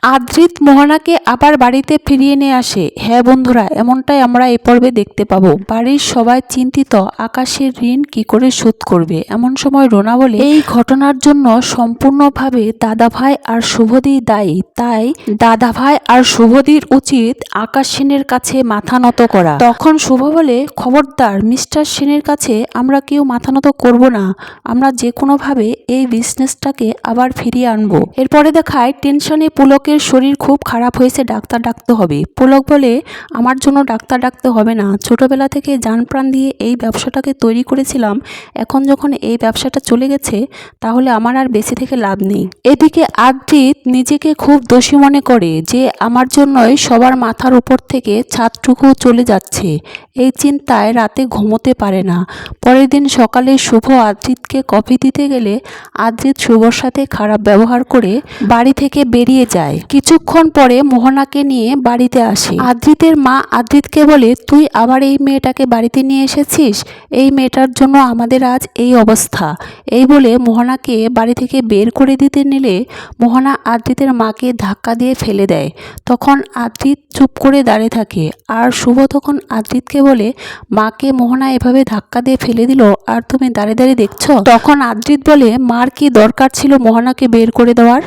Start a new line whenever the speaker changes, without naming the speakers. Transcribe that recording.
আদ্রিত মোহনাকে আবার বাড়িতে ফিরিয়ে নিয়ে আসে। হ্যাঁ বন্ধুরা, এমনটাই আমরা এই পর্বে দেখতে পাবো। বাড়ির সবাই চিন্তিত আকাশের ঋণ কি করে শোধ করবে। এমন সময় রোনা বলে, এই ঘটনার জন্য সম্পূর্ণভাবে দাদাভাই আর শুভদি দায়ী, তাই দাদাভাই আর শুভদির উচিত আকাশ সেনের কাছে মাথা নত করা। তখন শুভ বলে, খবরদার মিস্টার সেনের কাছে আমরা কেউ মাথা নত করব না, আমরা যে কোনোভাবে এই বিজনেসটাকে আবার ফিরিয়ে আনবো। এরপরে দেখায় টেনশনে পুলকের শরীর খুব খারাপ হয়েছে, ডাক্তার ডাকতে হবে। পুলক বলে, আমার জন্য ডাক্তার ডাকতে হবে না, ছোটবেলা থেকে জান প্রাণ দিয়ে এই ব্যবসাটাকে তৈরি করেছিলাম, এখন যখন এই ব্যবসাটা চলে গেছে তাহলে আমার আর বেঁচে থেকে লাভ নেই। এদিকে আদ্রিত নিজেকে খুব দোষী মনে করে যে আমার জন্যই সবার মাথার উপর থেকে ছাদটুকু চলে যাচ্ছে। এই চিন্তায় রাতে ঘুমোতে পারে না। পরের দিন সকালে শুভ আদ্রিতকে কফি দিতে গেলে আদ্রিত শুভর সাথে খারাপ ব্যবহার করে বাড়ি থেকে বেরিয়ে যায়। কিছুক্ষণ পরে মোহনাকে নিয়ে বাড়িতে আসে। আদ্রিতের মা আদ্রিতকে বলে, তুই আবার এই মেয়েটাকে বাড়িতে নিয়ে এসেছিস, এই মেয়েটার জন্য আমাদের আজ এই অবস্থা। এই বলে মোহনাকে বাড়ি থেকে বের করে দিতে নিলে মোহনা আদ্রিতের মাকে ধাক্কা দিয়ে ফেলে দেয়। তখন আদ্রিত চুপ করে দাঁড়িয়ে থাকে আর শুভ তখন আদ্রিতকে বলে, মাকে মোহনা এভাবে ধাক্কা দিয়ে ফেলে দিল আর তুমি দাঁড়িয়ে দাঁড়িয়ে দেখছো। তখন আদ্রিত বলে, মার কি দরকার ছিল মোহনাকে বের করে দেওয়ার।